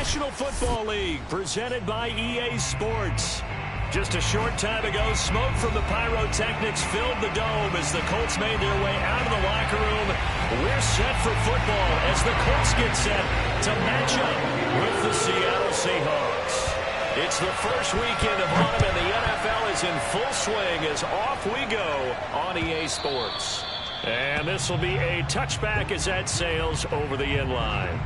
National Football League, presented by EA Sports. Just a short time ago, smoke from the pyrotechnics filled the dome as the Colts made their way out of the locker room. We're set for football as the Colts get set to match up with the Seattle Seahawks. It's the first weekend of autumn, and the NFL is in full swing as off we go on EA Sports. And this will be a touchback as that sails over the end line.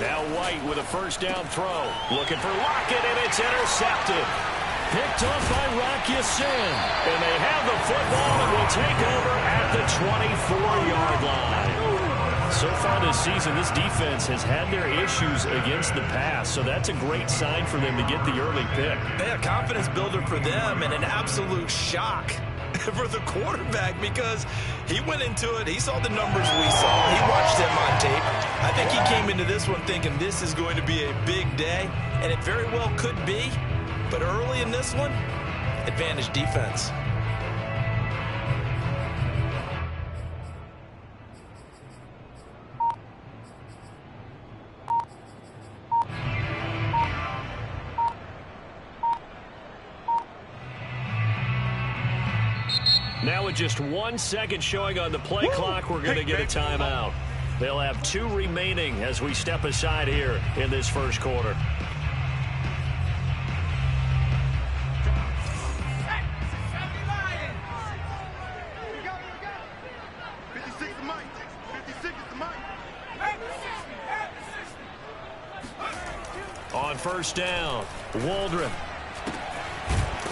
Now White with a first down throw. Looking for Lockett, and it's intercepted. Picked up by Rock Ya-Sin. And they have the football and will take over at the 24-yard line. So far this season, this defense has had their issues against the pass, so that's a great sign for them to get the early pick. Yeah, confidence builder for them and an absolute shock for the quarterback because he went into it. He saw the numbers we saw. He watched them on tape. I think he came into this one thinking this is going to be a big day, and it very well could be. But early in this one, advantage defense. Now with just 1 second showing on the play clock, we're going to get a timeout. They'll have 2 remaining as we step aside here in this first quarter. On first down, Waldron.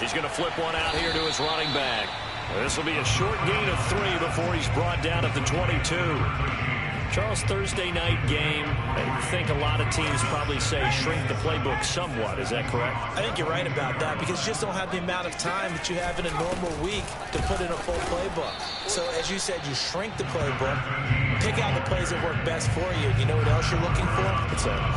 He's going to flip one out here to his running back. This will be a short gain of 3 before he's brought down at the 22. Charles, Thursday night game, I think a lot of teams probably say shrink the playbook somewhat. Is that correct? I think you're right about that because you just don't have the amount of time that you have in a normal week to put in a full playbook. So as you said, you shrink the playbook, pick out the plays that work best for you. You know what else you're looking for?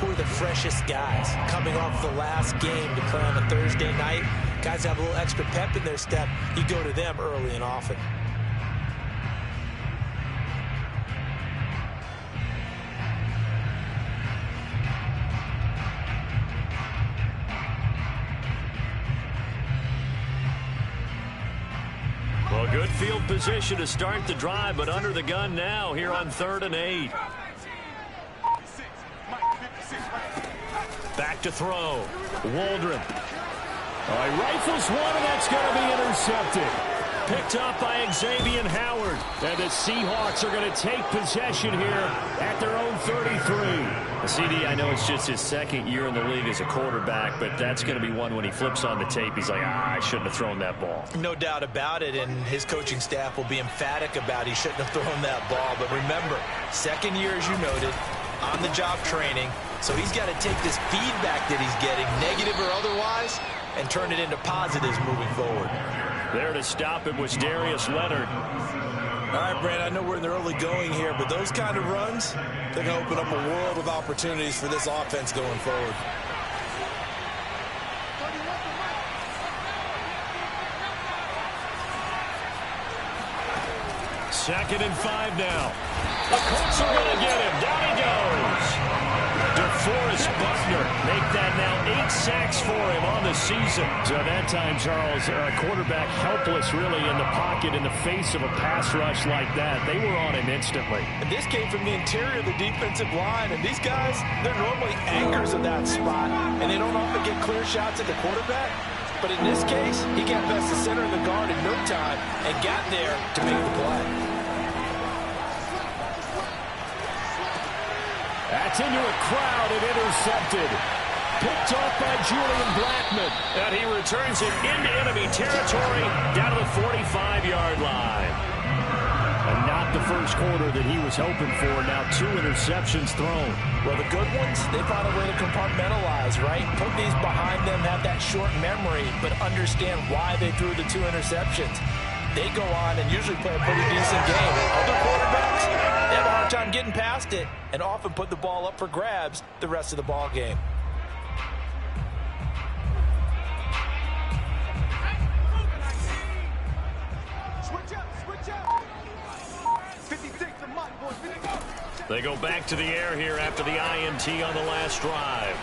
Who are the freshest guys coming off the last game to play on a Thursday night? Guys have a little extra pep in their step. You go to them early and often. Well, good field position to start the drive, but under the gun now here on 3rd and 8. Back to throw. Waldron. All right, rifles one, and that's going to be intercepted. Picked up by Xavier Howard. And the Seahawks are going to take possession here at their own 33. CD, I know it's just his 2nd year in the league as a quarterback, but that's going to be one when he flips on the tape. He's like, I shouldn't have thrown that ball. No doubt about it, and his coaching staff will be emphatic about he shouldn't have thrown that ball. But remember, 2nd year, as you noted, on-the-job training. So he's got to take this feedback that he's getting, negative or otherwise, and turn it into positives moving forward. There to stop it was Darius Leonard. All right, Brad, I know we're in the early going here, but those kind of runs, they're going to open up a world of opportunities for this offense going forward. Second and 5 now. The Colts are going to get him. Down he goes. DeForest Buckner make that now 8 sacks for him on the season. So that time, Charles, quarterback helpless really in the pocket in the face of a pass rush like that. They were on him instantly. And this came from the interior of the defensive line. And these guys, they're normally anchors of that spot. And they don't often get clear shots at the quarterback. But in this case, he got past the center of the guard in no time and got there to make the play. That's into a crowd and intercepted. Picked off by Julian Blackmon. And he returns it into enemy territory down to the 45-yard line. And not the first quarter that he was hoping for. Now 2 interceptions thrown. Well, the good ones, they found a way to compartmentalize, right? Put these behind them, have that short memory, but understand why they threw the 2 interceptions. They go on and usually play a pretty decent game. Other quarterbacks, they have a hard time getting past it and often put the ball up for grabs the rest of the ball game. They go back to the air here after the INT on the last drive.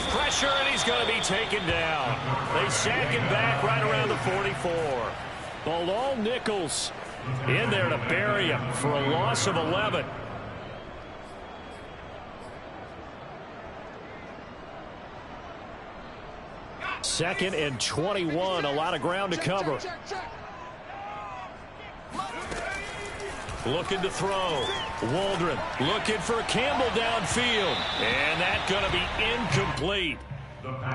Pressure, and he's going to be taken down. They sack him back right around the 44. Bilal Nichols in there to bury him for a loss of 11. Second and 21, a lot of ground to cover. Looking to throw. Waldron looking for Campbell downfield. And that's going to be incomplete.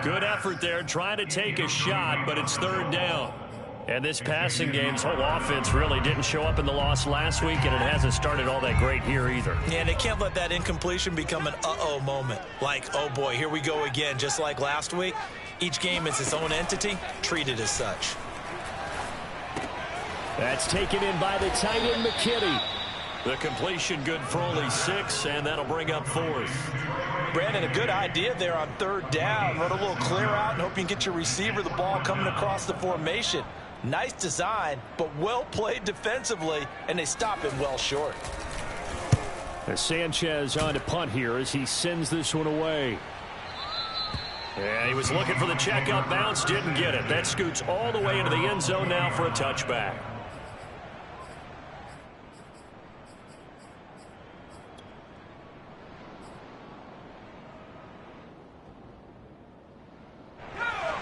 Good effort there trying to take a shot, but it's third down. And this passing game's whole offense really didn't show up in the loss last week, and it hasn't started all that great here either. Yeah, and they can't let that incompletion become an uh-oh moment. Like, oh boy, here we go again, just like last week. Each game is its own entity, treated as such. That's taken in by the tight end, McKinney. The completion good for only 6, and that'll bring up 4th. Brandon, a good idea there on third down. Run a little clear out and hope you can get your receiver the ball coming across the formation. Nice design, but well played defensively, and they stop him well short. Sanchez on to punt here as he sends this one away. And he was looking for the check-up bounce, didn't get it. That scoots all the way into the end zone now for a touchback.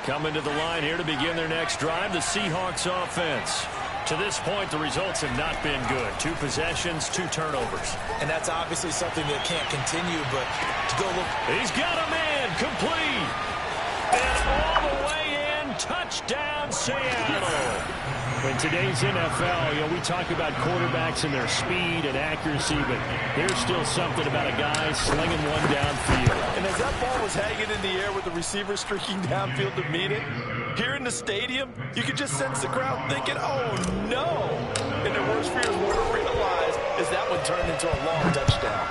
Coming to the line here to begin their next drive, the Seahawks offense. To this point, the results have not been good. 2 possessions, 2 turnovers. And that's obviously something that can't continue, but to go look. He's got a man, complete. And all the way in, touchdown Seattle. In today's NFL, we talk about quarterbacks and their speed and accuracy, but there's still something about a guy slinging one downfield. And as that ball was hanging in the air with the receiver streaking downfield to meet it, here in the stadium, you could just sense the crowd thinking, oh, no. And their worst fears weren't realized as that one turned into a long touchdown.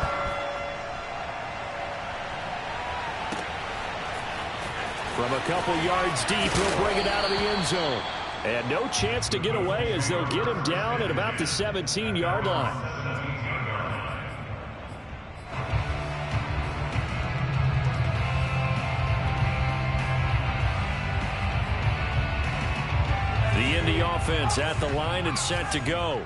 From a couple yards deep, he'll bring it out of the end zone. And no chance to get away as they'll get him down at about the 17-yard line. The Indy offense at the line and set to go.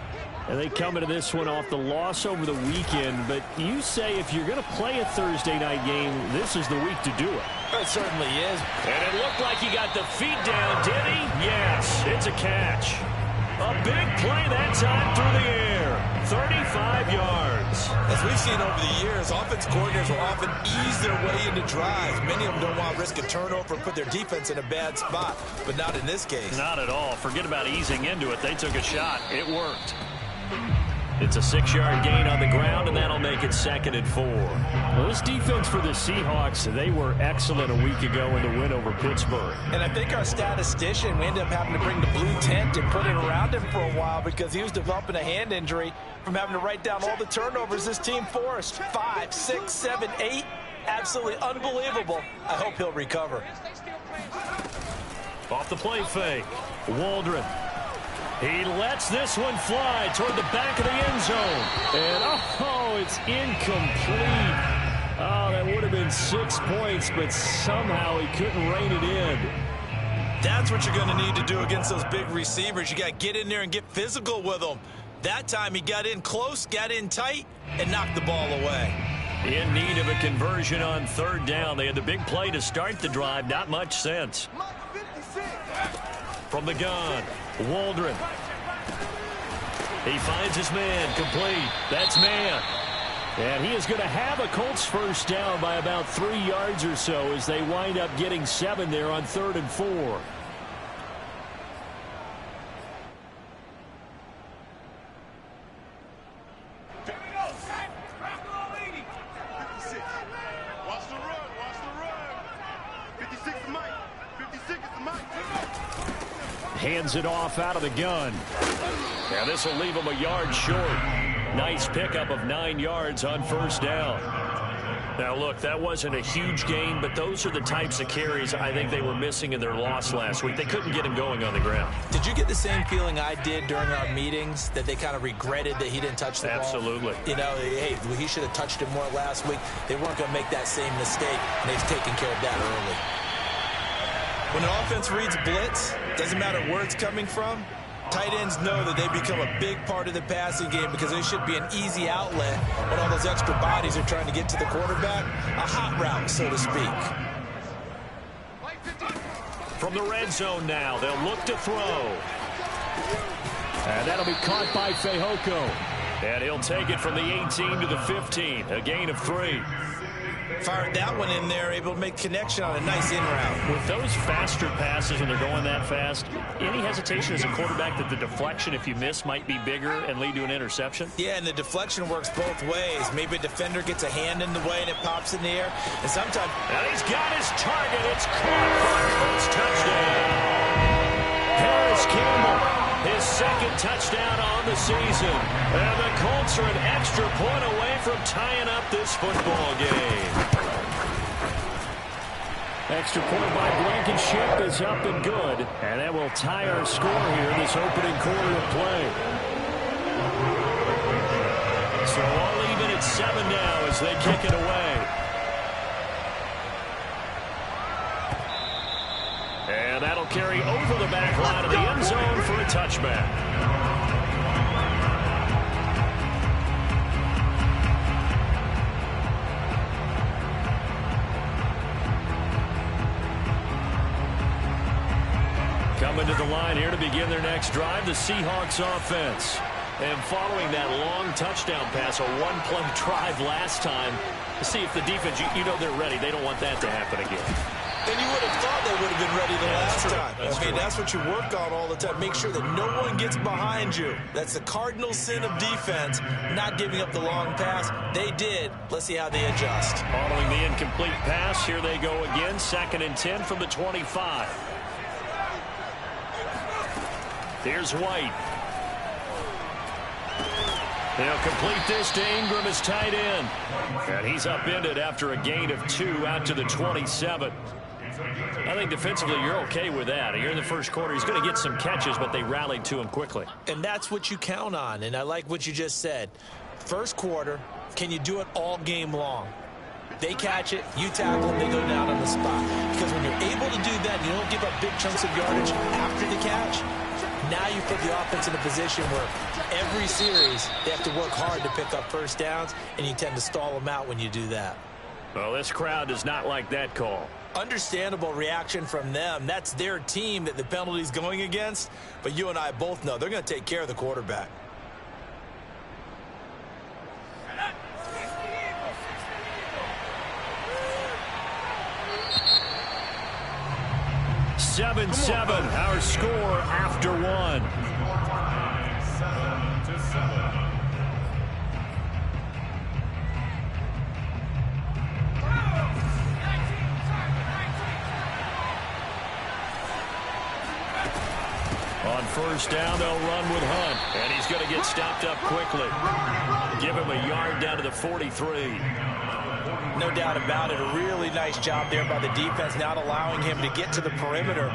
And they come into this one off the loss over the weekend. But you say if you're going to play a Thursday night game, this is the week to do it. It certainly is. And it looked like he got the feet down, did he? Yes, it's a catch. A big play that time through the air. 35 yards. As we've seen over the years, offense coordinators will often ease their way into drives. Many of them don't want to risk a turnover and put their defense in a bad spot, but not in this case. Not at all. Forget about easing into it. They took a shot. It worked. It's a 6-yard gain on the ground, and that'll make it 2nd and 4. Well, this defense for the Seahawks, they were excellent a week ago in the win over Pittsburgh. And I think our statistician, we ended up having to bring the blue tent and put it around him for a while because he was developing a hand injury from having to write down all the turnovers this team forced. 5, 6, 7, 8. Absolutely unbelievable. I hope he'll recover. Off the play fake. Waldron. He lets this one fly toward the back of the end zone. And, oh, it's incomplete. Oh, that would have been 6 points, but somehow he couldn't rein it in. That's what you're going to need to do against those big receivers. You got to get in there and get physical with them. That time he got in close, got in tight, and knocked the ball away. In need of a conversion on third down. They had the big play to start the drive. Not much sense. From the gun, Waldron. He finds his man, complete. That's man. And he is going to have a Colts first down by about 3 yards or so as they wind up getting 7 there on 3rd and 4. Hands it off out of the gun. Now this will leave him a yard short. Nice pickup of 9 yards on first down. Now, look, that wasn't a huge gain, but those are the types of carries I think they were missing in their loss last week. They couldn't get him going on the ground. Did you get the same feeling I did during our meetings, that they kind of regretted that he didn't touch the ball? Absolutely. You know, hey, he should have touched it more last week. They weren't going to make that same mistake, and they've taken care of that early. When an offense reads blitz, doesn't matter where it's coming from, tight ends know that they become a big part of the passing game because they should be an easy outlet when all those extra bodies are trying to get to the quarterback. A hot route, so to speak. From the red zone now, they'll look to throw. And that'll be caught by Fehoko. And he'll take it from the 18 to the 15, a gain of 3. Fired that one in there, able to make connection on a nice in route. With those faster passes when they're going that fast, any hesitation as a quarterback that the deflection, if you miss, might be bigger and lead to an interception? Yeah, and the deflection works both ways. Maybe a defender gets a hand in the way and it pops in the air. And sometimes... And he's got his target. It's caught for a Colts touchdown. Harris Campbell, his second touchdown on the season. And the Colts are an extra point away from tying up this football game. Extra point by Blankenship is up and good. And that will tie our score here this opening quarter of play. So all even at 7 now as they kick it away. And that'll carry over the back line of the end zone for a touchback. Coming to the line here to begin their next drive, the Seahawks offense. And following that long touchdown pass, a one-play drive last time, to see if the defense, you know they're ready. They don't want that to happen again. And you would have thought they would have been ready the last time. That's what you work on all the time. Make sure that no one gets behind you. That's the cardinal sin of defense, not giving up the long pass. They did. Let's see how they adjust. Following the incomplete pass, here they go again. 2nd and 10 from the 25. Here's White. They'll complete this to Ingram as tight end. And he's upended after a gain of 2 out to the 27. I think defensively you're okay with that. Here in the first quarter, he's going to get some catches, but they rallied to him quickly. And that's what you count on, and I like what you just said. First quarter, can you do it all game long? They catch it, you tackle them, they go down on the spot. Because when you're able to do that, you don't give up big chunks of yardage after the catch. Now you put the offense in a position where every series they have to work hard to pick up first downs, and you tend to stall them out when you do that. Well, this crowd does not like that call. Understandable reaction from them. That's their team that the penalty's going against. But you and I both know they're going to take care of the quarterback. Seven, our score after 1. On first down, they'll run with Hunt, and he's going to get stopped up quickly. Give him a yard down to the 43. No doubt about it. A really nice job there by the defense, not allowing him to get to the perimeter.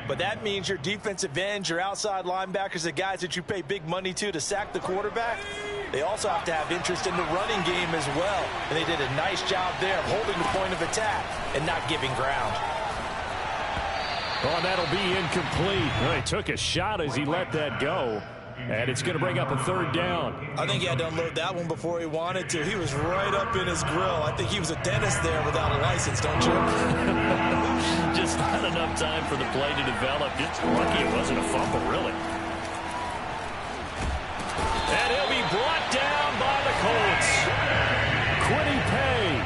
But that means your defensive ends, your outside linebackers, the guys that you pay big money to sack the quarterback, they also have to have interest in the running game as well. And they did a nice job there of holding the point of attack and not giving ground. Oh, that'll be incomplete. Well, he took a shot as he let that go. And it's going to bring up a 3rd down. I think he had to unload that one before he wanted to. He was right up in his grill. I think he was a dentist there without a license, don't you? Just not enough time for the play to develop. Just lucky it wasn't a fumble, really. And he'll be brought down by the Colts. Quiddy Pay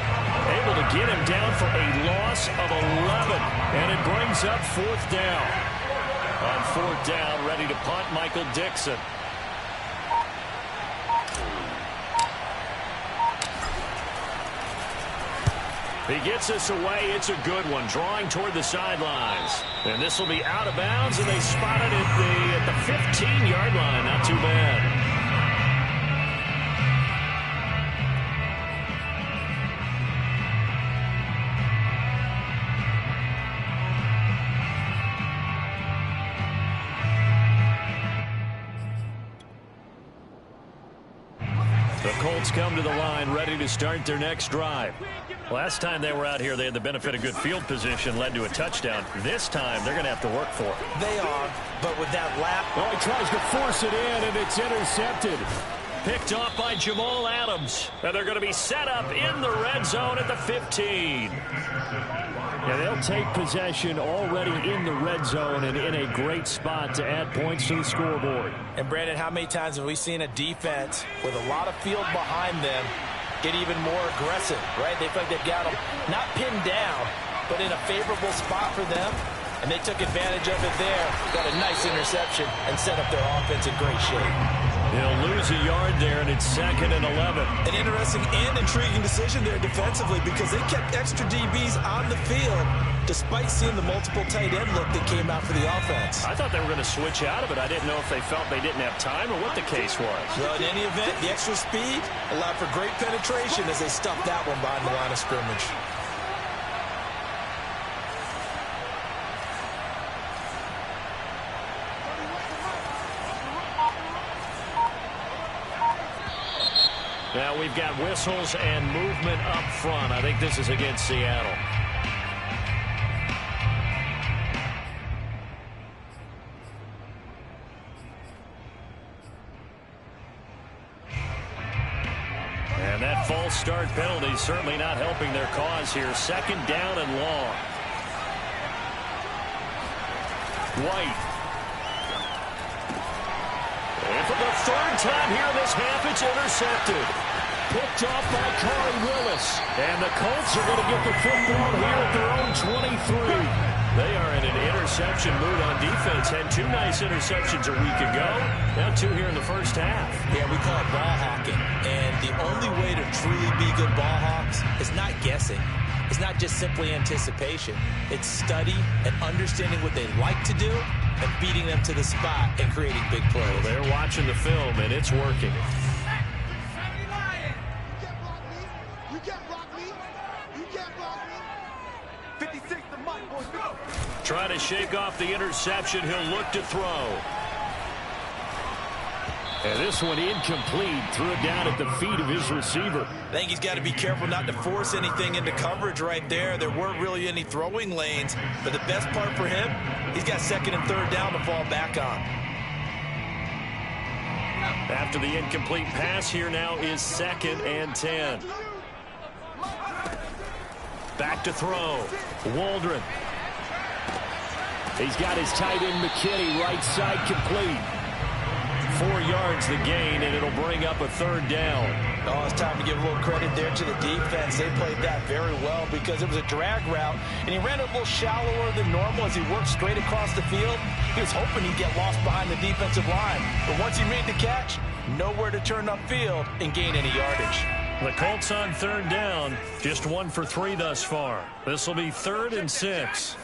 able to get him down for a loss of 11. And it brings up 4th down. On 4th down, ready to punt, Michael Dixon. He gets us away. It's a good one, drawing toward the sidelines. And this will be out of bounds, and they spot it at the 15-yard line. Not too bad. The Colts come to the line ready to start their next drive. Last time they were out here, they had the benefit of good field position, led to a touchdown. This time, they're going to have to work for it. They are, but with that lap... Oh, he tries to force it in, and it's intercepted. Picked off by Jamal Adams. And they're going to be set up in the red zone at the 15. Yeah, they'll take possession already in the red zone and in a great spot to add points to the scoreboard. And, Brandon, how many times have we seen a defense with a lot of field behind them get even more aggressive, right? They feel like they've got them not pinned down, but in a favorable spot for them, and they took advantage of it there, got a nice interception, and set up their offense in great shape. They'll lose a yard there, and it's 2nd and 11. An interesting and intriguing decision there defensively because they kept extra DBs on the field despite seeing the multiple tight end look that came out for the offense. I thought they were going to switch out of it. I didn't know if they felt they didn't have time or what the case was. Well, in any event, the extra speed allowed for great penetration as they stuffed that one behind the line of scrimmage. Now we've got whistles and movement up front. I think this is against Seattle. And that false start penalty certainly not helping their cause here. 2nd down and long. White. And for the 3rd time here in this half, it's intercepted. Picked off by Corey Willis. And the Colts are going to get the football here at their own 23. They are in an interception mood on defense. Had 2 nice interceptions a week ago. Now 2 here in the first half. Yeah, we call it ball hawking. And the only way to truly be good ball hawks is not guessing. It's not just simply anticipation. It's study and understanding what they like to do and beating them to the spot and creating big plays. Well, they're watching the film, and it's working. Trying to shake off the interception. He'll look to throw. And this one incomplete. Threw it down at the feet of his receiver. I think he's got to be careful not to force anything into coverage right there. There weren't really any throwing lanes. But the best part for him, he's got 2nd and 3rd down to fall back on. After the incomplete pass, here now is 2nd and 10. Back to throw. Waldron. He's got his tight end McKinney right side complete. 4 yards the gain, and it'll bring up a 3rd down. Oh, it's time to give a little credit there to the defense. They played that very well because it was a drag route, and he ran it a little shallower than normal as he worked straight across the field. He was hoping he'd get lost behind the defensive line. But once he made the catch, nowhere to turn upfield and gain any yardage. The Colts on 3rd down, just 1 for 3 thus far. This will be 3rd and 6.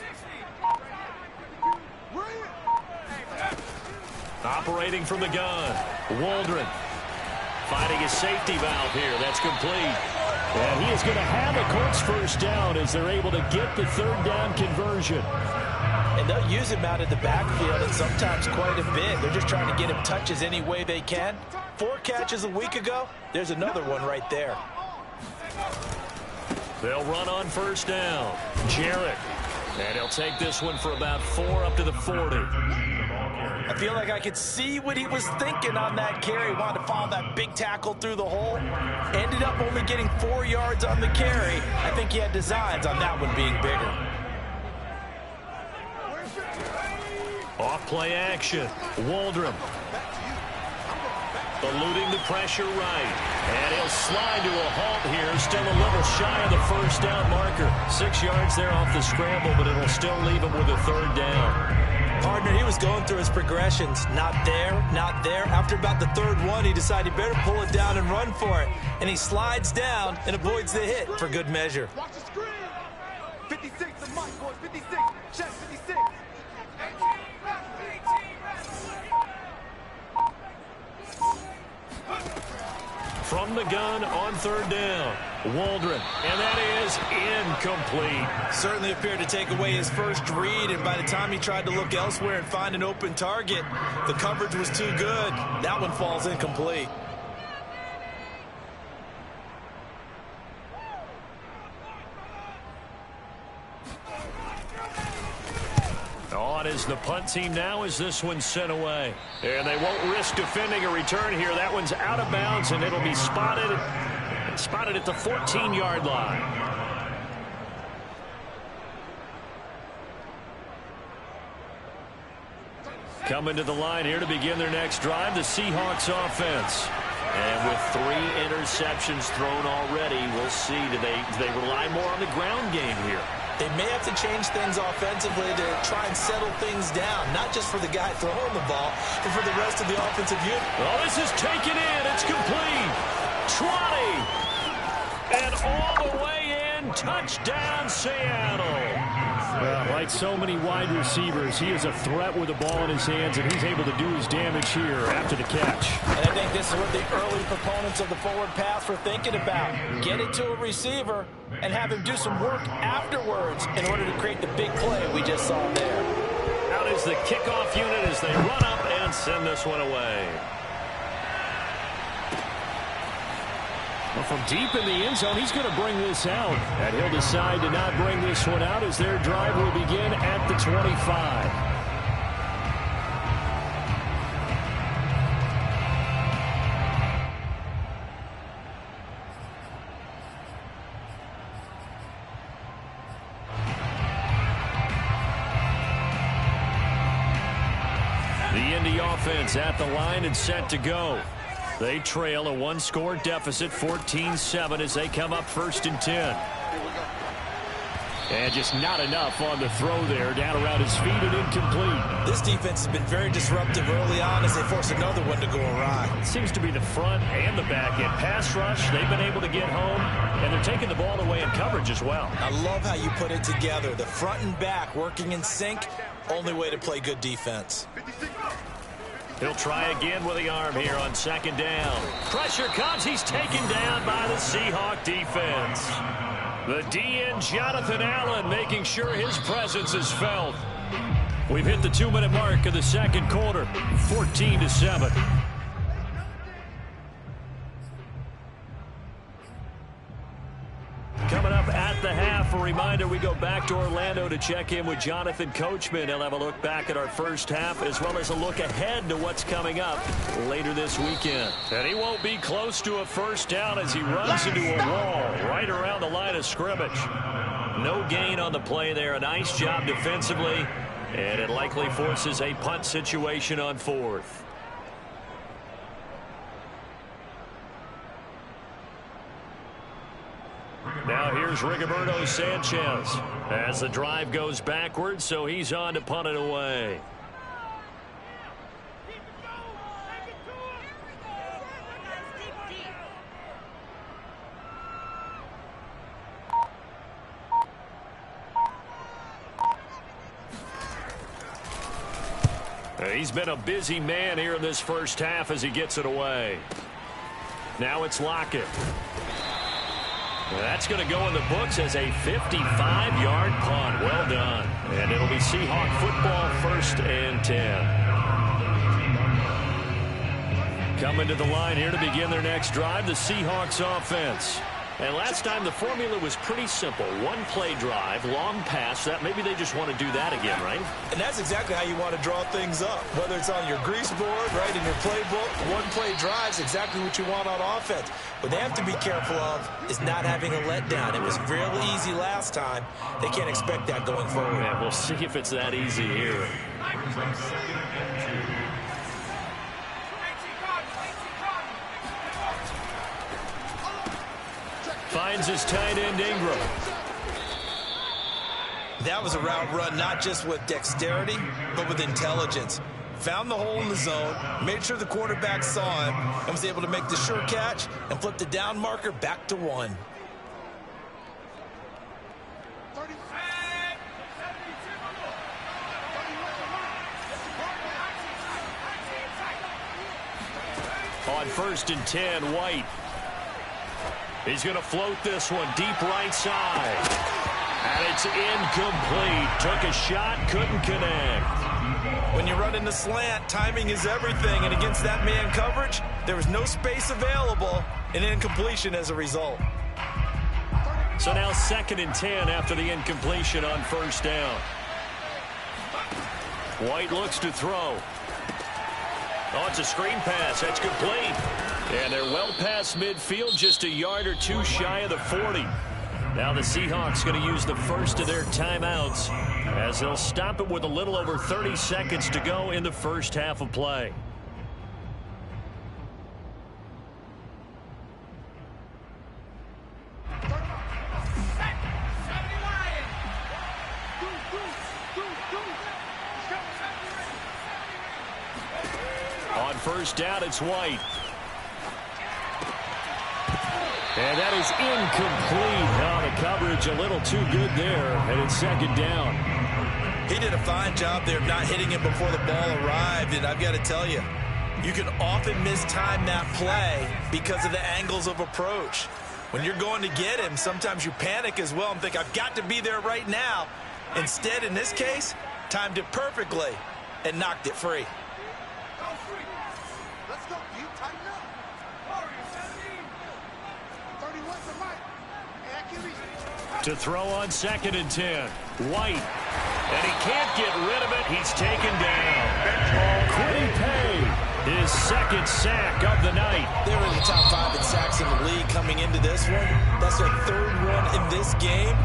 Operating from the gun, Waldron finding his safety valve here. That's complete. And he is going to have a Colts 1st down as they're able to get the 3rd down conversion. And they'll use him out of the backfield and sometimes quite a bit. They're just trying to get him touches any way they can. 4 catches a week ago. There's another one right there. They'll run on 1st down. Jarrett. And he'll take this one for about 4 up to the 40. I feel like I could see what he was thinking on that carry. Wanted to follow that big tackle through the hole. Ended up only getting 4 yards on the carry. I think he had designs on that one being bigger. Off play action. Waldron. Eluding the pressure right. And he'll slide to a halt here. Still a little shy of the 1st down marker. 6 yards there off the scramble, but it'll still leave him with a 3rd down. Partner, he was going through his progressions. Not there, not there. After about the 3rd one, he decided he better pull it down and run for it. And he slides down and avoids the hit for good measure. Watch the screen. 56, the mic boys, 56. Check 56. From the gun on third down, Waldron, and that is incomplete. Certainly appeared to take away his first read, and by the time he tried to look elsewhere and find an open target, the coverage was too good. That one falls incomplete. On is the punt team now as this one's sent away. And they won't risk defending a return here. That one's out of bounds, and it'll be spotted at the 14-yard line. Coming to the line here to begin their next drive, the Seahawks offense. And with 3 interceptions thrown already, we'll see. Do they rely more on the ground game here? They may have to change things offensively to try and settle things down, not just for the guy throwing the ball, but for the rest of the offensive unit. Oh, this is taken in. It's complete. 20. And all the way in. Touchdown, Seattle. Well, like so many wide receivers, he is a threat with the ball in his hands, and he's able to do his damage here after the catch. And I think this is what the early proponents of the forward pass were thinking about. Get it to a receiver and have him do some work afterwards in order to create the big play we just saw there. Out is the kickoff unit as they run up and send this one away. Well, from deep in the end zone, he's going to bring this out. And he'll decide to not bring this one out as their drive will begin at the 25. The Indy offense at the line and set to go. They trail a 1-score deficit, 14-7, as they come up 1st and 10. And just not enough on the throw there, down around his feet and incomplete. This defense has been very disruptive early on as they force another one to go awry. It seems to be the front and the back end. Pass rush, they've been able to get home, and they're taking the ball away in coverage as well. I love how you put it together. The front and back working in sync, only way to play good defense. He'll try again with the arm here on 2nd down. Pressure comes. He's taken down by the Seahawk defense. The DN, Jonathan Allen, making sure his presence is felt. We've hit the 2-minute mark of the 2nd quarter, 14-7. Coming up at the half, a reminder, we go back to Orlando to check in with Jonathan Coachman. He'll have a look back at our first half as well as a look ahead to what's coming up later this weekend. And he won't be close to a first down as he runs into a wall right around the line of scrimmage. No gain on the play there. A nice job defensively, and it likely forces a punt situation on 4th. Now here's Rigoberto Sanchez as the drive goes backwards, so he's on to punt it away. He's been a busy man here in this first half as he gets it away. Now it's Lockett. That's going to go in the books as a 55-yard punt. Well done. And it'll be Seahawk football 1st and 10. Coming to the line here to begin their next drive, the Seahawks offense. And last time the formula was pretty simple. 1-play drive, long pass. That maybe they just want to do that again, right? And that's exactly how you want to draw things up. Whether it's on your grease board, right, in your playbook, 1-play drive's exactly what you want on offense. What they have to be careful of is not having a letdown. It was real easy last time. They can't expect that going forward. Yeah, we'll see if it's that easy here. Finds his tight end, Ingram. That was a route run not just with dexterity, but with intelligence. Found the hole in the zone, made sure the quarterback saw him, and was able to make the sure catch and flip the down marker back to 1. On 1st and 10, White. He's going to float this one deep right side. And it's incomplete. Took a shot, couldn't connect. When you run in the slant, timing is everything. And against that man coverage, there was no space available, and incompletion as a result. So now 2nd and 10 after the incompletion on 1st down. White looks to throw. Oh, it's a screen pass. That's complete. And they're well past midfield, just a yard or two shy of the 40. Now the Seahawks going to use the first of their timeouts as they'll stop it with a little over 30 seconds to go in the first half of play. On 1st down, it's White. And that is incomplete. Now the coverage a little too good there, and it's 2nd down. He did a fine job there of not hitting him before the ball arrived, and I've got to tell you, you can often mistime that play because of the angles of approach. When you're going to get him, sometimes you panic as well and think, I've got to be there right now. Instead, in this case, timed it perfectly and knocked it free. Let's go, D. Tighten up. To throw on 2nd and 10. White. And he can't get rid of it. He's taken down. Quiddy Pay, his 2nd sack of the night. They were in the top 5 in sacks in the league coming into this one. That's their 3rd one in this game.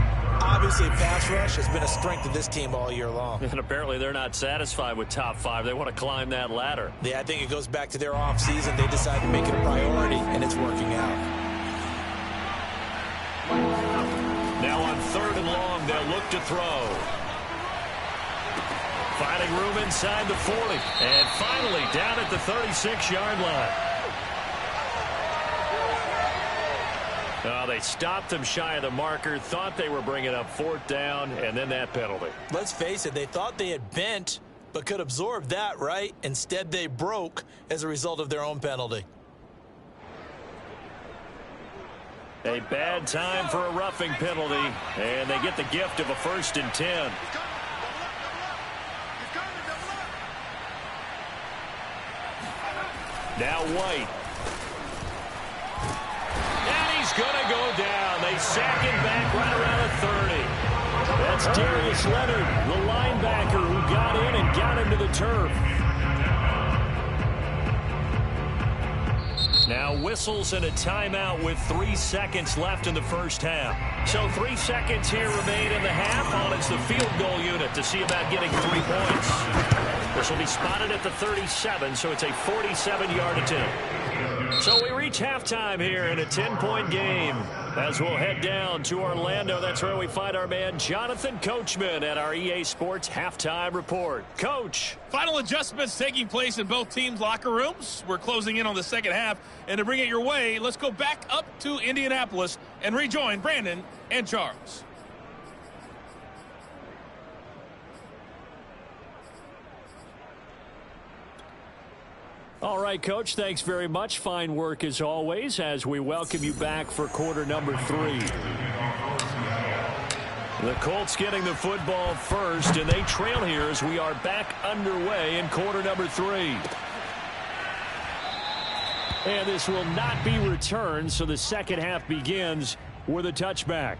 Obviously, pass rush has been a strength of this team all year long. And apparently they're not satisfied with top 5. They want to climb that ladder. Yeah, I think it goes back to their offseason. They decided to make it a priority, and it's working out. Now on 3rd and long, they'll look to throw. Finding room inside the 40. And finally down at the 36-yard line. They stopped them shy of the marker, thought they were bringing up 4th down, and then that penalty. Let's face it, they thought they had bent, but could absorb that, right? Instead, they broke as a result of their own penalty. A bad time for a roughing penalty, and they get the gift of a 1st and 10. Now White. And he's going to go down. They sack him back right around the 30. That's Darius Leonard, the linebacker who got in and got him to the turf. Now whistles and a timeout with 3 seconds left in the first half. So 3 seconds here remain in the half on it's the field goal unit to see about getting 3 points. This will be spotted at the 37, so it's a 47-yard attempt. So we reach halftime here in a 10-point game. As we'll head down to Orlando, that's where we find our man Jonathan Coachman at our EA Sports Halftime Report. Coach. Final adjustments taking place in both teams' locker rooms. We're closing in on the second half. And to bring it your way, let's go back up to Indianapolis and rejoin Brandon and Charles. All right, Coach, thanks very much. Fine work as always as we welcome you back for quarter number 3. The Colts getting the football first, and they trail here as we are back underway in quarter number 3. And this will not be returned, so the second half begins with a touchback.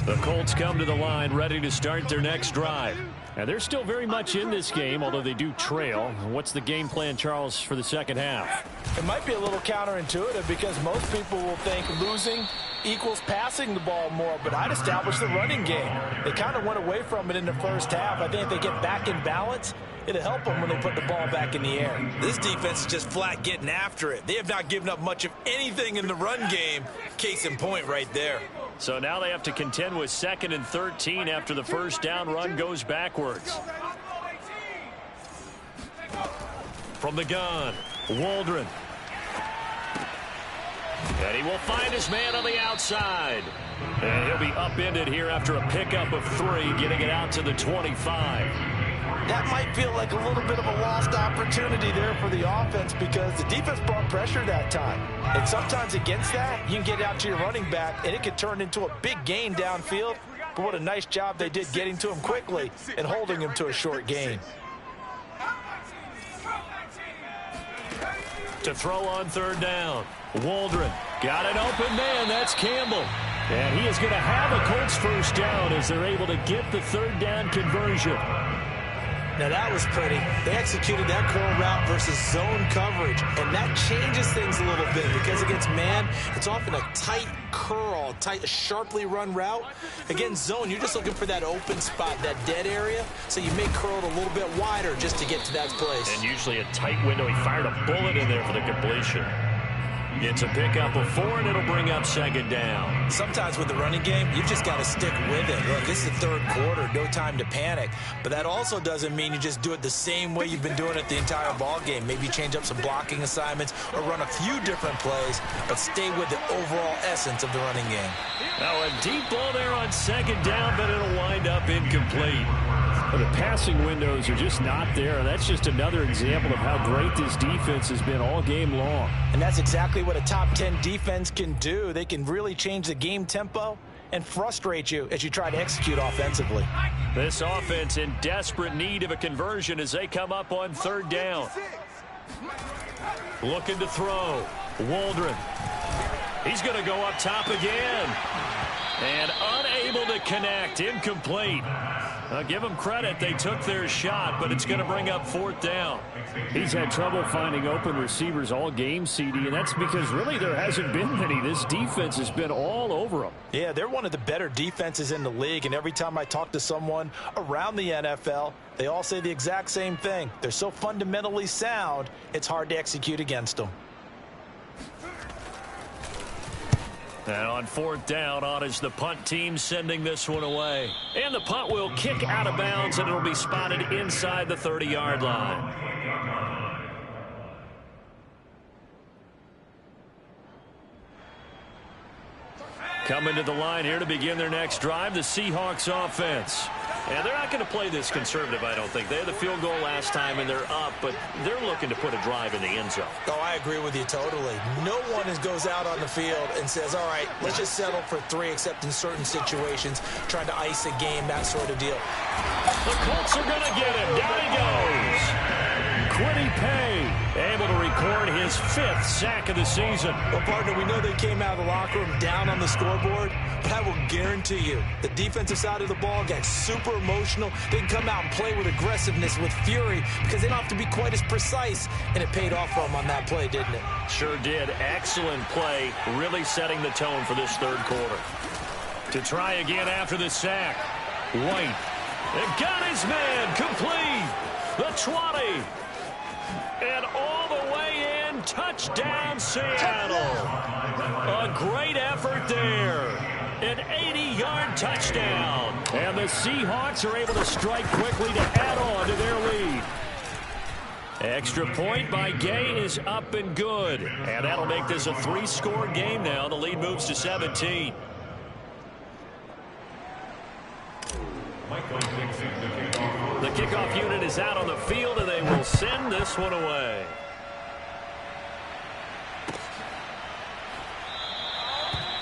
The Colts come to the line ready to start their next drive. And they're still very much in this game, although they do trail. What's the game plan, Charles, for the second half? It might be a little counterintuitive because most people will think losing equals passing the ball more, but I'd establish the running game. They kind of went away from it in the first half. I think if they get back in balance, it'll help them when they put the ball back in the air. This defense is just flat getting after it. They have not given up much of anything in the run game. Case in point right there. So now they have to contend with 2nd and 13 after the first down run goes backwards. From the gun, Waldron. And he will find his man on the outside. And he'll be upended here after a pickup of 3, getting it out to the 25. That might feel like a little bit of a lost opportunity there for the offense because the defense brought pressure that time. And sometimes against that, you can get out to your running back, and it could turn into a big gain downfield. But what a nice job they did getting to him quickly and holding him to a short gain. To throw on 3rd down. Waldron got an open man. That's Campbell. And he is going to have a Colts first down as they're able to get the 3rd down conversion. Now that was pretty. They executed that curl route versus zone coverage, and that changes things a little bit because against man, it's often a tight curl, a sharply run route. Against zone, you're just looking for that open spot, that dead area, so you may curl it a little bit wider just to get to that place. And usually a tight window. He fired a bullet in there for the completion. It's a pickup of 4, and it'll bring up 2nd down. Sometimes with the running game, you've just got to stick with it. Look, this is the 3rd quarter, no time to panic. But that also doesn't mean you just do it the same way you've been doing it the entire ball game. Maybe change up some blocking assignments or run a few different plays, but stay with the overall essence of the running game. Now a deep ball there on 2nd down, but it'll wind up incomplete. Well, the passing windows are just not there. That's just another example of how great this defense has been all game long. And that's exactly what a top 10 defense can do. They can really change the game tempo and frustrate you as you try to execute offensively. This offense in desperate need of a conversion as they come up on 3rd down. Looking to throw. Waldron. He's going to go up top again. And unable to connect. Incomplete. Give them credit. They took their shot, but it's going to bring up 4th down. He's had trouble finding open receivers all game, CD, and that's because really there hasn't been many. This defense has been all over them. Yeah, they're one of the better defenses in the league, and every time I talk to someone around the NFL, they all say the exact same thing. They're so fundamentally sound, it's hard to execute against them. And on 4th down, on is the punt team sending this one away. And the punt will kick out of bounds, and it'll be spotted inside the 30-yard line. Coming to the line here to begin their next drive, the Seahawks offense. And they're not going to play this conservative, I don't think. They had the field goal last time, and they're up, but they're looking to put a drive in the end zone. Oh, I agree with you totally. No one goes out on the field and says, all right, let's just settle for 3, except in certain situations, trying to ice a game, that sort of deal. The Colts are going to get him. Down he goes. Kwity Paye able to record his 5th sack of the season. Well, partner, we know they came out of the locker room down on the scoreboard, but I will guarantee you the defensive side of the ball got super emotional. They can come out and play with aggressiveness, with fury, because they don't have to be quite as precise, and it paid off for them on that play, didn't it? Sure did. Excellent play, really setting the tone for this 3rd quarter. To try again after the sack. White. They've got his man complete. The 20. And all the way in, touchdown Seattle. A great effort there. An 80-yard touchdown. And the Seahawks are able to strike quickly to add on to their lead. Extra point by Gay is up and good. And that'll make this a 3-score game now. The lead moves to 17. The kickoff unit is out on the field, and they will send this one away.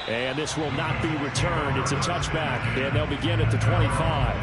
And this will not be returned. It's a touchback, and they'll begin at the 25.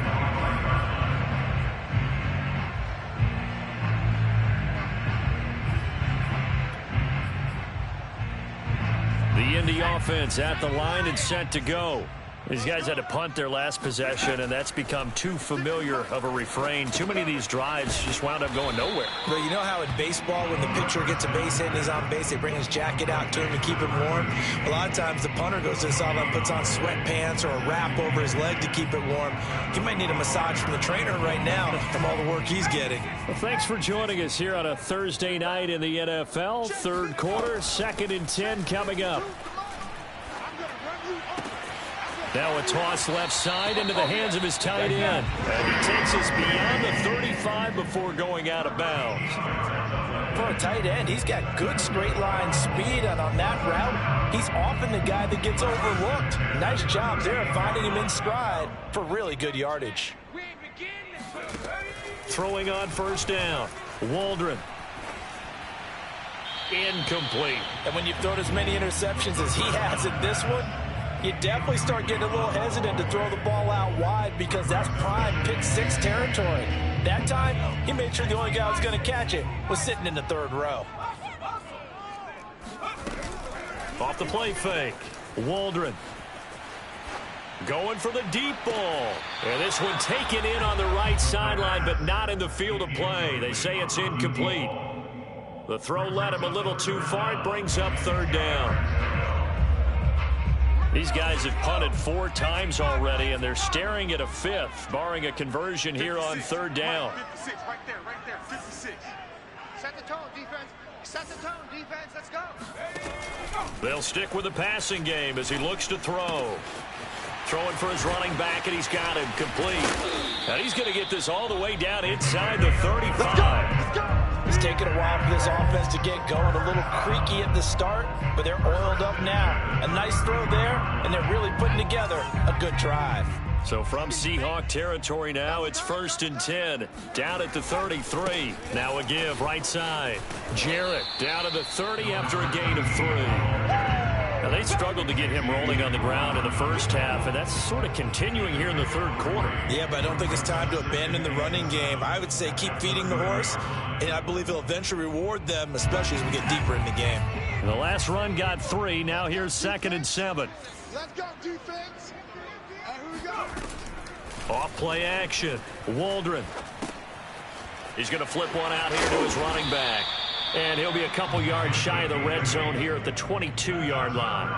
The Indy offense at the line and set to go. These guys had to punt their last possession, and that's become too familiar of a refrain. Too many of these drives just wound up going nowhere. Well, you know how in baseball, when the pitcher gets a base hit and he's on base, they bring his jacket out to him to keep him warm? A lot of times the punter goes to the sideline, puts on sweatpants or a wrap over his leg to keep it warm. He might need a massage from the trainer right now from all the work he's getting. Well, thanks for joining us here on a Thursday night in the NFL. 3rd quarter, 2nd and 10 coming up. Now a toss left side into the hands of his tight end. And he takes us beyond the 35 before going out of bounds. For a tight end, he's got good straight line speed, and on that route, he's often the guy that gets overlooked. Nice job there of finding him in stride for really good yardage. Throwing on first down. Waldron. Incomplete. And when you've thrown as many interceptions as he has in this one, you definitely start getting a little hesitant to throw the ball out wide because that's prime pick six territory. That time, he made sure the only guy who was going to catch it was sitting in the third row. Off the play fake. Waldron. Going for the deep ball. And this one taken in on the right sideline, but not in the field of play. They say it's incomplete. The throw led him a little too far. It brings up third down. These guys have punted 4 times already, and they're staring at a 5th, barring a conversion here on third down. 56, right there, 56. Set the tone, defense. Set the tone, defense. Let's go. They'll stick with the passing game as he looks to throw. Throwing for his running back, and he's got him complete. And he's going to get this all the way down inside the 35. Let's go. It's taken a while for this offense to get going. A little creaky at the start, but they're oiled up now. A nice throw there, and they're really putting together a good drive. So from Seahawk territory now, it's 1st and 10. Down at the 33. Now a give right side. Jarrett down to the 30 after a gain of 3. Now they struggled to get him rolling on the ground in the first half, and that's sort of continuing here in the third quarter. Yeah, but I don't think it's time to abandon the running game. I would say keep feeding the horse, and I believe he'll eventually reward them, especially as we get deeper in the game. The last run got 3. Now here's 2nd and 7. Let's go, defense. And here we go. Off play action. Waldron. He's going to flip one out here to his running back. And he'll be a couple yards shy of the red zone here at the 22-yard line.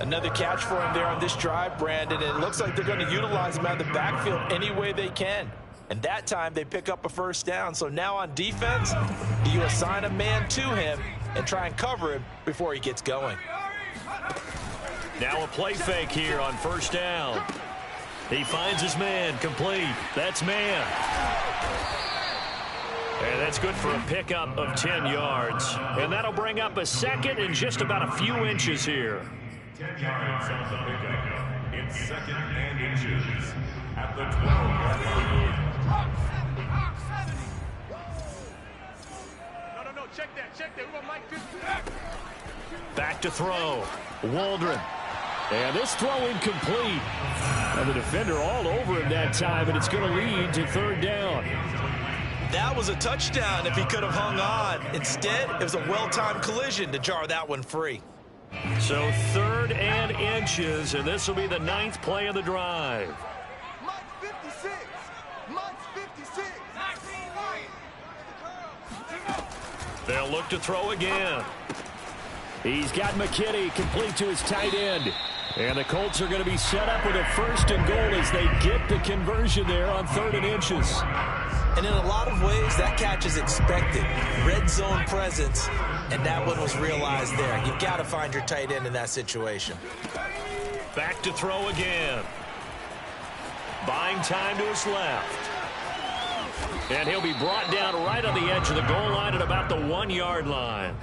Another catch for him there on this drive, Brandon, and it looks like they're going to utilize him out of the backfield any way they can. And that time they pick up a first down. So now on defense, do you assign a man to him and try and cover him before he gets going? Now a play fake here on first down. He finds his man complete. That's man. And that's good for a pickup of 10 yards. And that'll bring up a 2nd and just about a few inches here. 10 yards on the pickup. It's 2nd and inches at the 12-yard line. No, check that. We want Mike 50. Back to throw. Waldron. And this throw incomplete. And the defender all over him that time, and it's going to lead to third down. That was a touchdown if he could have hung on. Instead, it was a well-timed collision to jar that one free. So 3rd and inches, and this will be the 9th play of the drive. Mike 56. Mike 56. They'll look to throw again. He's got McKinney complete to his tight end. And the Colts are going to be set up with a 1st and goal as they get the conversion there on 3rd and inches. And in a lot of ways, that catch is expected. Red zone presence, and that one was realized there. You've got to find your tight end in that situation. Back to throw again. Buying time to his left. And he'll be brought down right on the edge of the goal line at about the 1-yard line.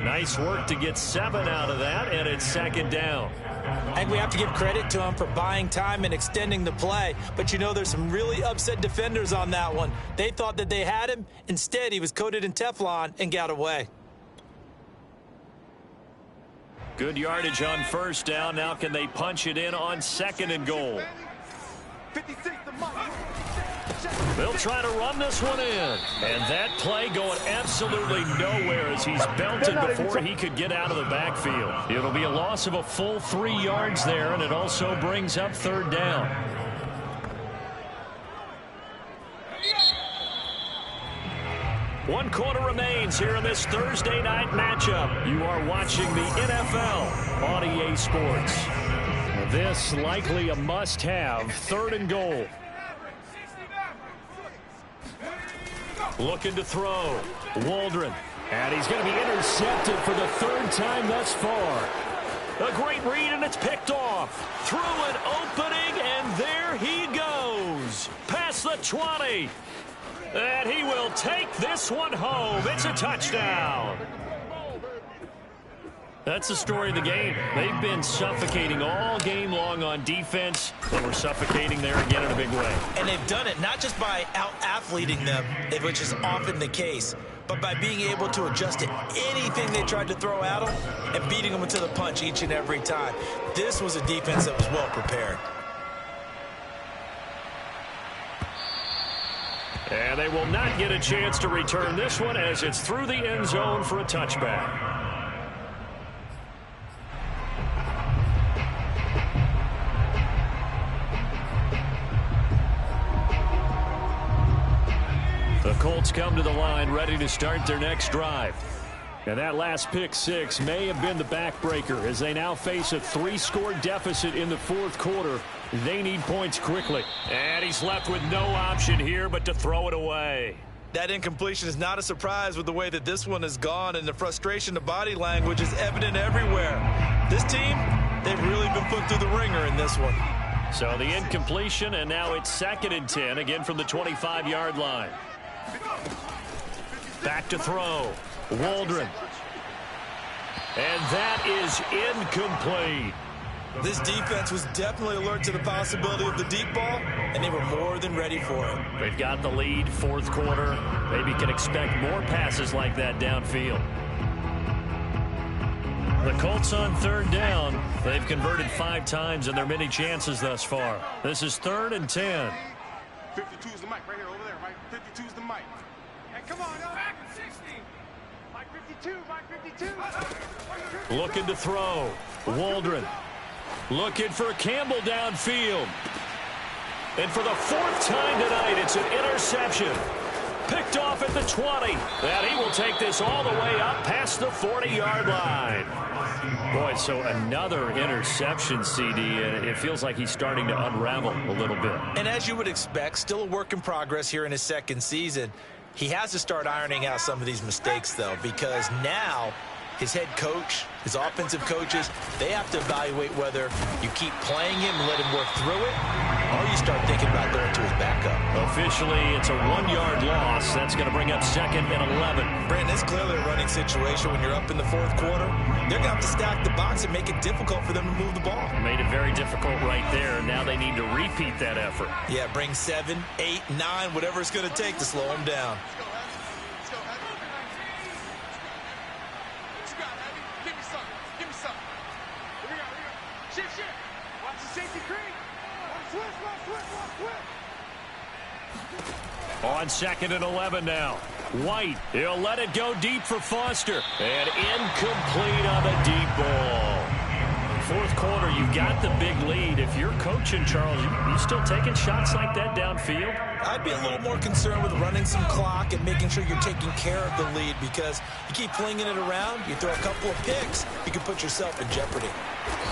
Nice work to get 7 out of that, and it's 2nd down. I think we have to give credit to him for buying time and extending the play. But, you know, there's some really upset defenders on that one. They thought that they had him. Instead, he was coated in Teflon and got away. Good yardage on first down. Now can they punch it in on 2nd and goal? 56 to Mike. They'll try to run this one in. And that play going absolutely nowhere as he's belted before he could get out of the backfield. It'll be a loss of a full 3 yards there, and it also brings up third down. One quarter remains here in this Thursday night matchup. You are watching the NFL on EA Sports. This likely a must-have, 3rd and goal. Looking to throw. Waldron. And he's going to be intercepted for the 3rd time thus far. A great read, and it's picked off. Through an opening, and there he goes. Past the 20. And he will take this one home. It's a touchdown. That's the story of the game. They've been suffocating all game long on defense, but we're suffocating there again in a big way. And they've done it not just by out-athleting them, which is often the case, but by being able to adjust to anything they tried to throw at them and beating them to the punch each and every time. This was a defense that was well prepared. And they will not get a chance to return this one as it's through the end zone for a touchback. The Colts come to the line ready to start their next drive. And that last pick six may have been the backbreaker as they now face a 3-score deficit in the fourth quarter. They need points quickly. And he's left with no option here but to throw it away. That incompletion is not a surprise with the way that this one has gone, and the frustration, the body language is evident everywhere. This team, they've really been put through the ringer in this one. So the incompletion, and now it's 2nd and 10, again from the 25-yard line. Back to throw. Waldron. And that is incomplete. This defense was definitely alert to the possibility of the deep ball, and they were more than ready for it. They've got the lead, fourth quarter. Maybe can expect more passes like that downfield. The Colts on 3rd down. They've converted 5 times in their many chances thus far. This is 3rd and 10. 52 is the mic right here, over there, Mike. 52 is the mic. Hey, come on, back 60. Mike 52, Mike 52. Looking to throw. Waldron. Looking for Campbell downfield. And for the 4th time tonight, it's an interception. Picked off at the 20. And he will take this all the way up past the 40-yard line. Boy, so another interception, CD, and it feels like he's starting to unravel a little bit. And as you would expect, still a work in progress here in his 2nd season. He has to start ironing out some of these mistakes, though, because now his head coach, his offensive coaches, they have to evaluate whether you keep playing him and let him work through it, or you start thinking about going to his backup. Officially, it's a 1-yard loss. That's going to bring up 2nd and 11. Brandon, it's clearly a running situation when you're up in the 4th quarter. They're going to have to stack the box and make it difficult for them to move the ball. Made it very difficult right there. Now they need to repeat that effort. Yeah, bring 7, 8, 9, whatever it's going to take to slow them down. On 2nd and 11 now. White, he'll let it go deep for Foster. And incomplete on the deep ball. 4th quarter, you got the big lead. If you're coaching, Charles, you still taking shots like that downfield? I'd be a little more concerned with running some clock and making sure you're taking care of the lead, because you keep flinging it around, you throw a couple of picks, you can put yourself in jeopardy.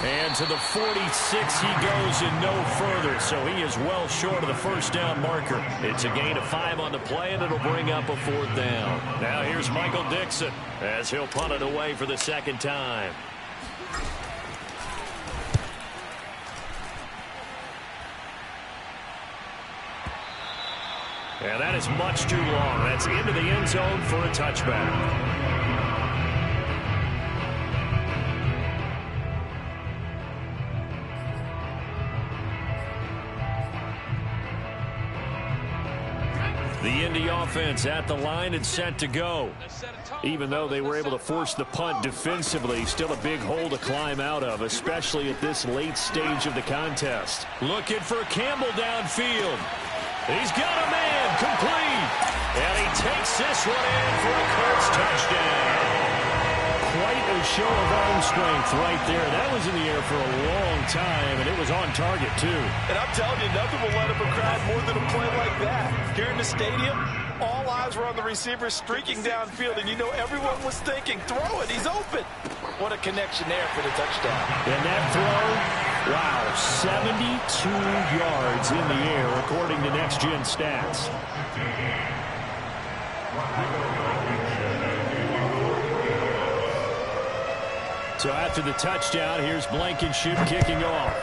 And to the 46 he goes and no further, so he is well short of the 1st down marker. It's a gain of 5 on the play, and it'll bring up a 4th down. Now here's Michael Dixon as he'll punt it away for the 2nd time. And that is much too long. That's into the end zone for a touchback. The Indy offense at the line and set to go. Even though they were able to force the punt defensively, still a big hole to climb out of, especially at this late stage of the contest. Looking for Campbell downfield. He's got a man, complete. And he takes this one in for a Colts touchdown. Quite a show of arm strength right there. That was in the air for a long time, and it was on target, too. And I'm telling you, nothing will let up a crowd more than a play like that. Here in the stadium, all eyes were on the receiver streaking downfield, and you know everyone was thinking, throw it, he's open. What a connection there for the touchdown. And that throw, wow, 72 yards in the air, according to Next Gen Stats. So after the touchdown, here's Blankenship kicking off.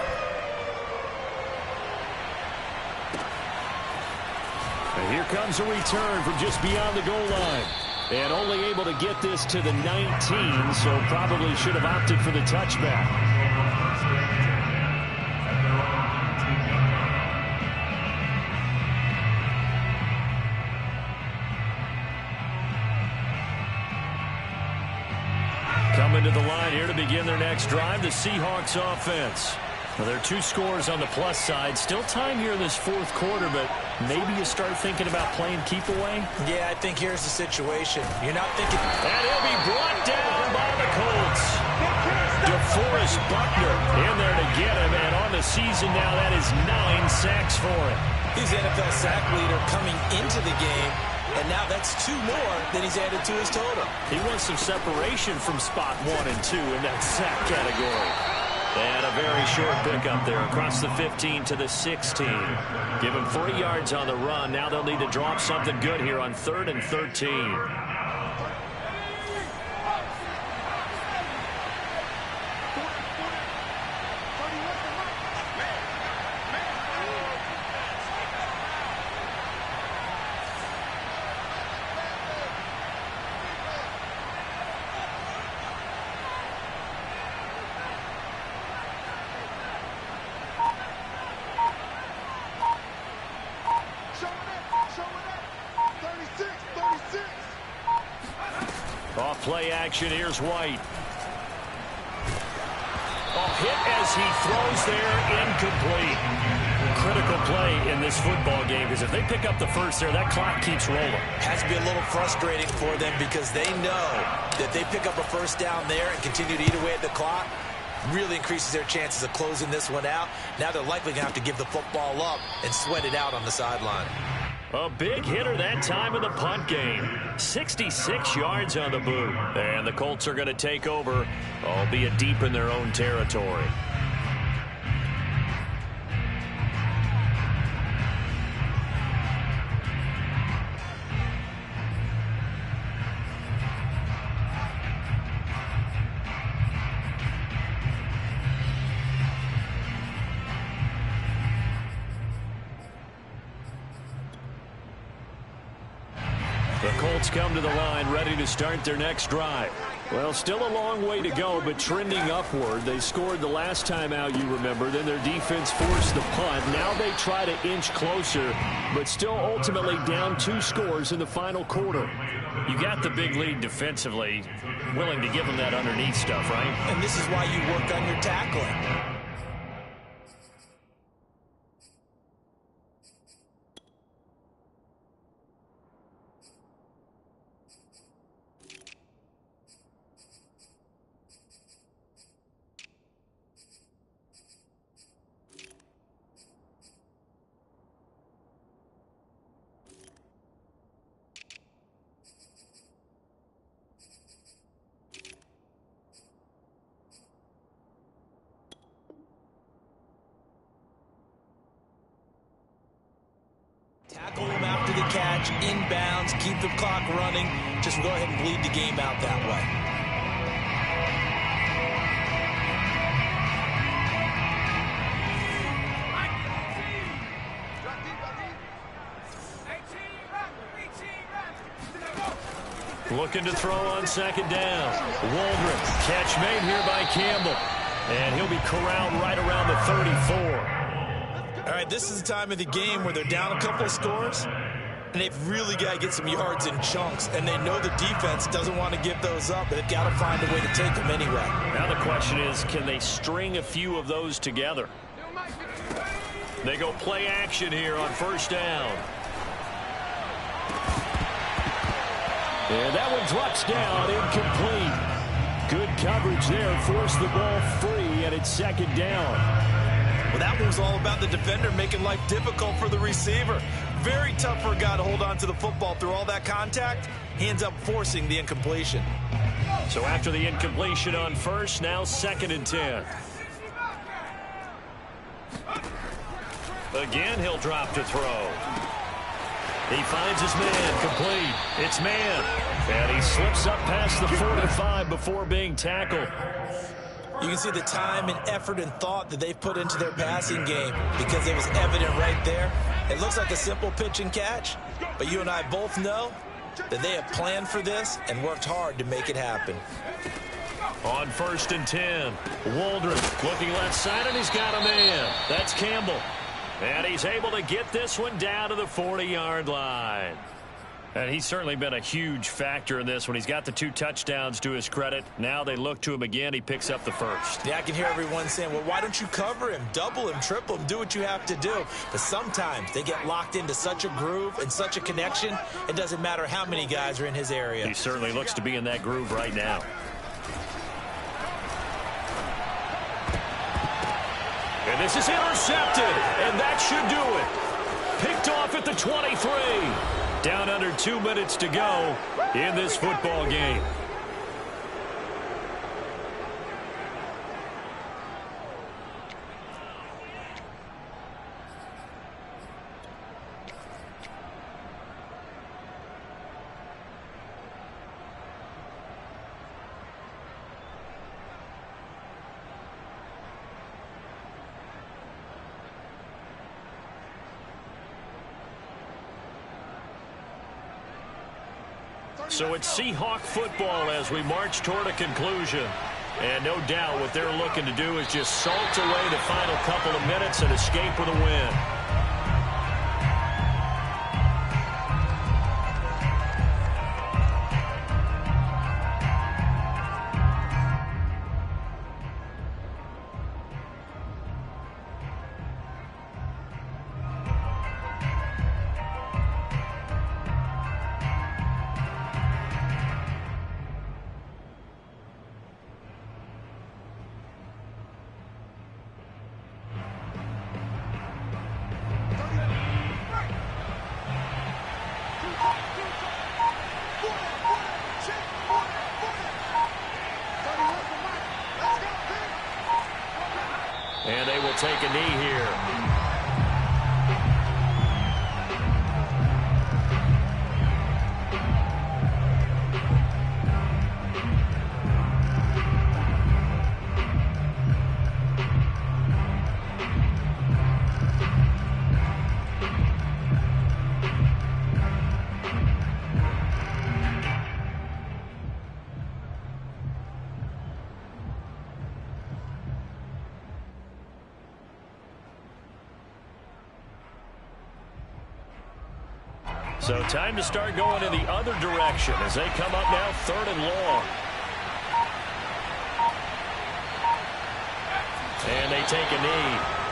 And here comes a return from just beyond the goal line. And only able to get this to the 19, so probably should have opted for the touchback. Coming to the line here to begin their next drive, the Seahawks offense. Well, there are 2 scores on the plus side. Still time here in this fourth quarter, but maybe you start thinking about playing keep away? Yeah, I think here's the situation. You're not thinking... And he'll be brought down by the Colts. DeForest Buckner in there to get him, and on the season now, that is 9 sacks for him. He's the NFL sack leader coming into the game, and now that's 2 more than he's added to his total. He wants some separation from spot 1 and 2 in that sack category. And a very short pickup there across the 15 to the 16. Give him 3 yards on the run. Now they'll need to drop something good here on 3rd and 13. Play action. Here's White. Hit as he throws there, incomplete. Critical play in this football game, because if they pick up the first there, that clock keeps rolling. Has to be a little frustrating for them because they know that they pick up a first down there and continue to eat away at the clock. Really increases their chances of closing this one out. Now they're likely going to have to give the football up and sweat it out on the sideline. A big hitter that time in the punt game. 66 yards on the boot. And the Colts are going to take over, albeit deep in their own territory. The Colts come to the line ready to start their next drive. Well, still a long way to go, but trending upward. They scored the last time out, you remember. Then their defense forced the punt. Now they try to inch closer, but still ultimately down 2 scores in the final quarter. You got the big lead defensively. Willing to give them that underneath stuff, right? And this is why you work on your tackling. Tackle him after the catch, inbounds, keep the clock running. Just go ahead and bleed the game out that way. Looking to throw on second down. Waldron, catch made here by Campbell. And he'll be corralled right around the 34. All right, this is the time of the game where they're down a couple of scores, and they've really got to get some yards in chunks, and they know the defense doesn't want to give those up, but they've got to find a way to take them anyway. Now the question is, can they string a few of those together? They go play action here on first down. And that one drops down, incomplete. Good coverage there, forced the ball free, and it's second down. Well, that one was all about the defender making life difficult for the receiver. Very tough for a guy to hold on to the football through all that contact. He ends up forcing the incompletion. So after the incompletion on first, now 2nd and 10. Again, he'll drop to throw. He finds his man, complete. It's man. And he slips up past the 45 before being tackled. You can see the time and effort and thought that they've put into their passing game because it was evident right there. It looks like a simple pitch and catch, but you and I both know that they have planned for this and worked hard to make it happen. On 1st and 10, Waldron looking left side, and he's got a man. That's Campbell. And he's able to get this one down to the 40-yard line. And he's certainly been a huge factor in this one. He's got the 2 touchdowns to his credit. Now they look to him again. He picks up the first. Yeah, I can hear everyone saying, well, why don't you cover him, double him, triple him, do what you have to do. But sometimes they get locked into such a groove and such a connection, it doesn't matter how many guys are in his area. He certainly looks to be in that groove right now. And this is intercepted, and that should do it. Picked off at the 23. Down under 2 minutes to go in this football game. So it's Seahawk football as we march toward a conclusion. And no doubt what they're looking to do is just salt away the final couple of minutes and escape with a win. And they will take a knee here. So time to start going in the other direction as they come up now 3rd and long. And they take a knee.